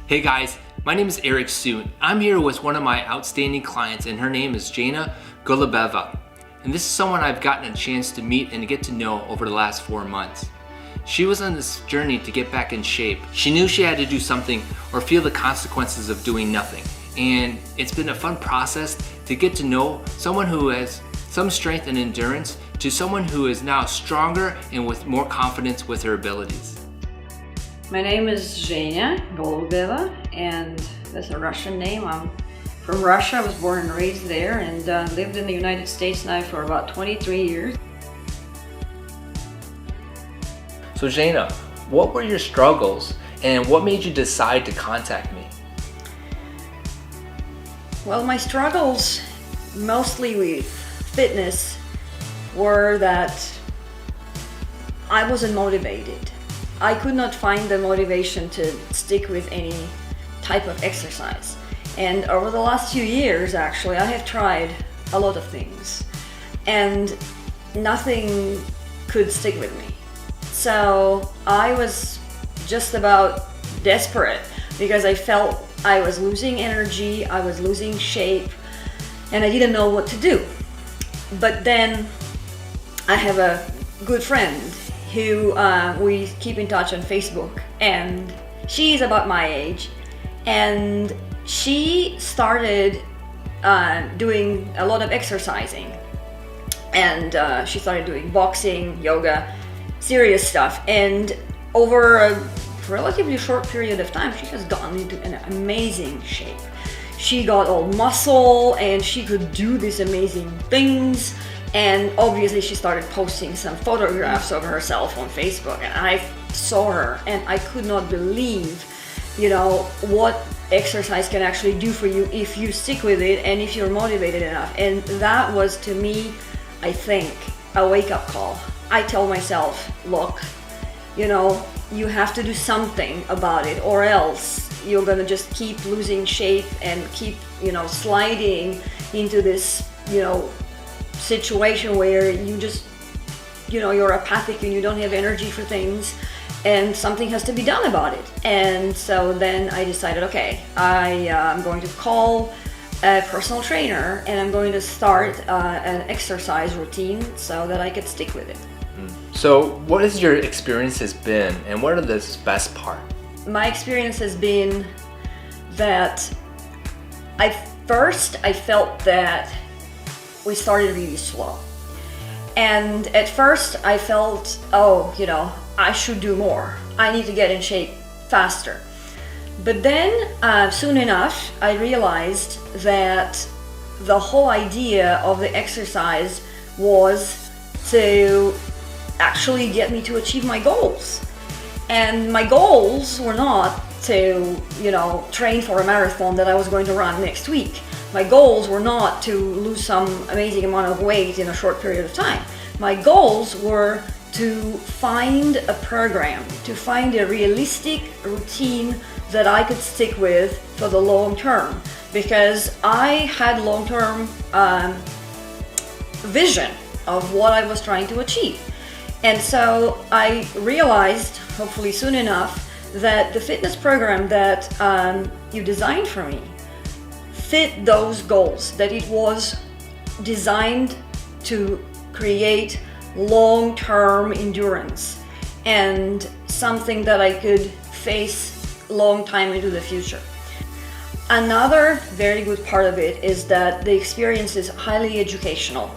Hey guys, my name is Eric Soon. I'm here with one of my outstanding clients and her name is Janya Golubeva. And this is someone I've gotten a chance to meet and get to know over the last 4 months. She was on this journey to get back in shape. She knew she had to do something or feel the consequences of doing nothing. And it's been a fun process to get to know someone who has some strength and endurance to someone who is now stronger and with more confidence with her abilities. My name is Janya Golubeva, and that's a Russian name. I'm from Russia. I was born and raised there and lived in the United States now for about 23 years. So Janya, what were your struggles and what made you decide to contact me? Well, my struggles mostly with fitness were that I wasn't motivated. I could not find the motivation to stick with any type of exercise. And over the last few years, actually, I have tried a lot of things and nothing could stick with me. So I was just about desperate because I felt I was losing energy, I was losing shape, and I didn't know what to do. But then I have a good friend who we keep in touch on Facebook, and she's about my age, and she started doing a lot of exercising, and she started doing boxing, yoga, serious stuff, and over a relatively short period of time she has gotten into an amazing shape. She got all muscle and she could do these amazing things. And obviously she started posting some photographs of herself on Facebook, and I saw her and I could not believe, what exercise can actually do for you if you stick with it and if you're motivated enough. And that was, to me, I think, a wake-up call. I tell myself, look, you have to do something about it, or else you're gonna just keep losing shape and keep, sliding into this, situation where you just, you're apathic and you don't have energy for things, and something has to be done about it. And so then I decided, okay, I'm going to call a personal trainer and I'm going to start an exercise routine so that I could stick with it. So what has your experiences been and what are the best part? My experience has been that I felt that we started really slow. And at first I felt, I should do more. I need to get in shape faster. But then soon enough, I realized that the whole idea of the exercise was to actually get me to achieve my goals. And my goals were not to, train for a marathon that I was going to run next week. My goals were not to lose some amazing amount of weight in a short period of time. My goals were to find a program, to find a realistic routine that I could stick with for the long term, because I had long-term vision of what I was trying to achieve. And so I realized, hopefully soon enough, that the fitness program that you designed for me fit those goals, that it was designed to create long-term endurance and something that I could face long time into the future. Another very good part of it is that the experience is highly educational.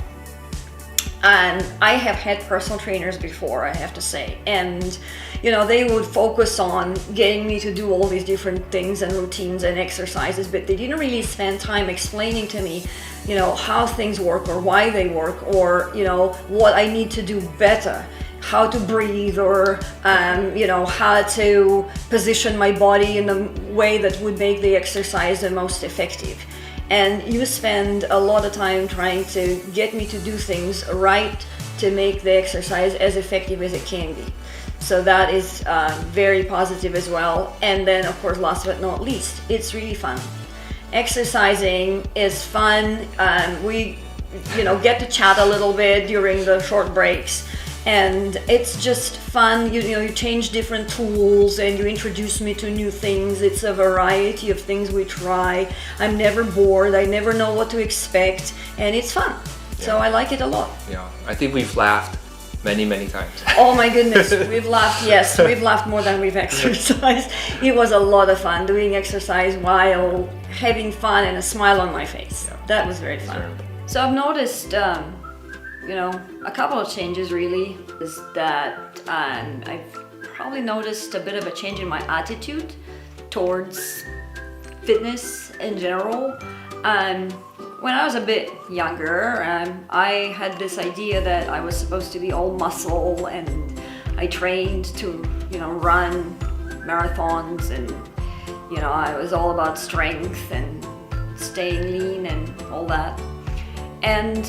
And I have had personal trainers before, I have to say, and they would focus on getting me to do all these different things and routines and exercises, but they didn't really spend time explaining to me, how things work or why they work, or what I need to do better, how to breathe, or how to position my body in a way that would make the exercise the most effective. And you spend a lot of time trying to get me to do things right to make the exercise as effective as it can be. So that is very positive as well. And then, of course, last but not least, it's really fun. Exercising is fun. We get to chat a little bit during the short breaks. and it's just fun. You know, you change different tools and you introduce me to new things. It's a variety of things we try. I'm never bored. I never know what to expect, and it's fun. So I like it a lot. Yeah, I think we've laughed many times. Oh my goodness, we've laughed. Yes, we've laughed more than we've exercised. It was a lot of fun doing exercise while having fun and a smile on my face. Yeah. That was very fun. So I've noticed, you know, a couple of changes really. Is that I've probably noticed a bit of a change in my attitude towards fitness in general. When I was a bit younger, I had this idea that I was supposed to be all muscle, and I trained to, you know, run marathons, and, you know, I was all about strength and staying lean and all that. And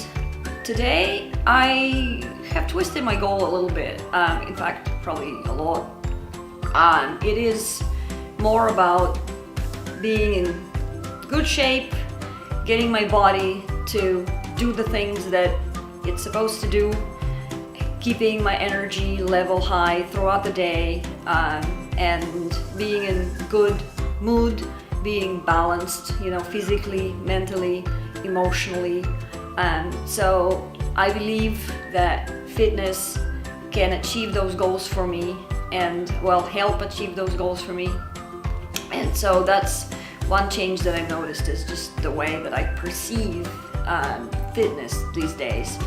today I have twisted my goal a little bit. In fact, probably a lot. It is more about being in good shape, getting my body to do the things that it's supposed to do, keeping my energy level high throughout the day, and being in good mood, being balanced, you know, physically, mentally, emotionally. So I believe that fitness can achieve those goals for me, and, well, help achieve those goals for me. And so that's one change that I've noticed, is just the way that I perceive fitness these days.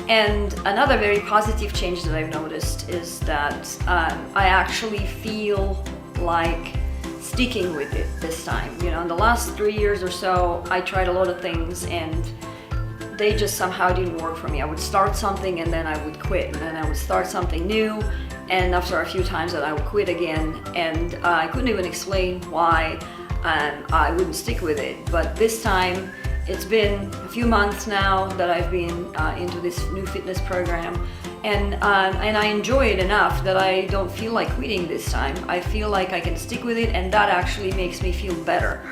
And another very positive change that I've noticed is that I actually feel like sticking with it this time. You know, in the last 3 years or so, I tried a lot of things and they just somehow didn't work for me. I would start something and then I would quit, and then I would start something new, and after a few times that I would quit again, and I couldn't even explain why I wouldn't stick with it. But this time, it's been a few months now that I've been into this new fitness program, and I enjoy it enough that I don't feel like quitting this time. I feel like I can stick with it, and that actually makes me feel better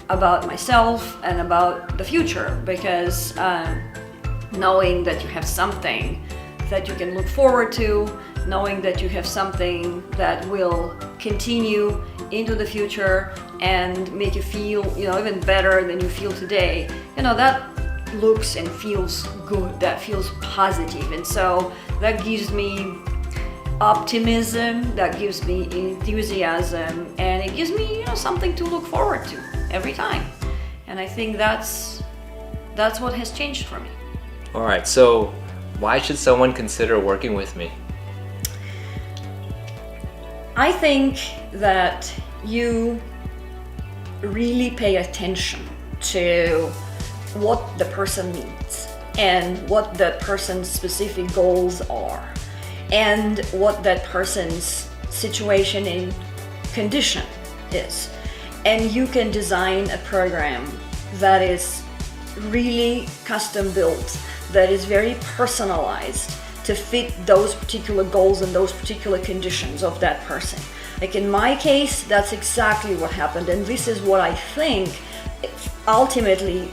about myself and about the future, because knowing that you have something that you can look forward to, knowing that you have something that will continue into the future and make you feel, you know, even better than you feel today, you know, that looks and feels good, that feels positive. And so that gives me optimism, that gives me enthusiasm, and it gives me, you know, something to look forward to every time. And I think that's what has changed for me. All right, so why should someone consider working with me? I think that you really pay attention to what the person needs and what that person's specific goals are and what that person's situation and condition is. And you can design a program that is really custom built, that is very personalized to fit those particular goals and those particular conditions of that person. Like in my case, that's exactly what happened, and this is what I think ultimately,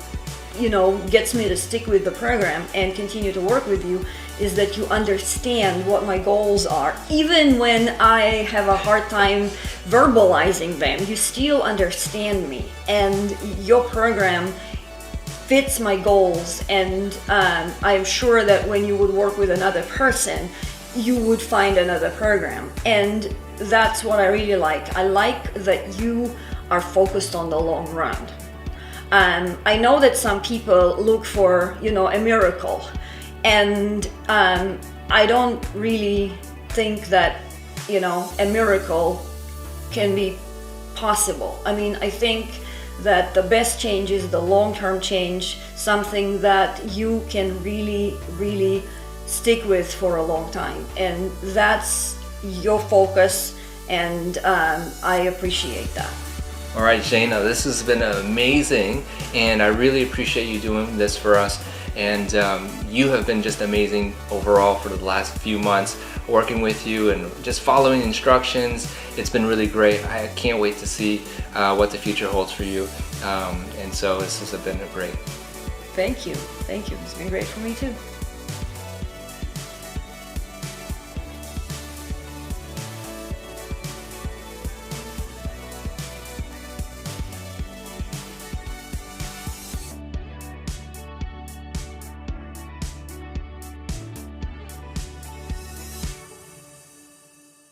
you know, gets me to stick with the program and continue to work with you, is that you understand what my goals are. Even when I have a hard time verbalizing them, you still understand me, and your program fits my goals, and I'm sure that when you would work with another person, you would find another program. And that's what I really like. I like that you are focused on the long run. I know that some people look for, you know, a miracle, and I don't really think that, you know, a miracle can be possible. I mean, I think that the best change is the long-term change, something that you can really, really stick with for a long time. And that's your focus, and I appreciate that. All right, Janya, this has been amazing, and I really appreciate you doing this for us. And you have been just amazing overall for the last few months, working with you and just following instructions. It's been really great. I can't wait to see what the future holds for you. And so this has been great. Thank you. Thank you. It's been great for me too.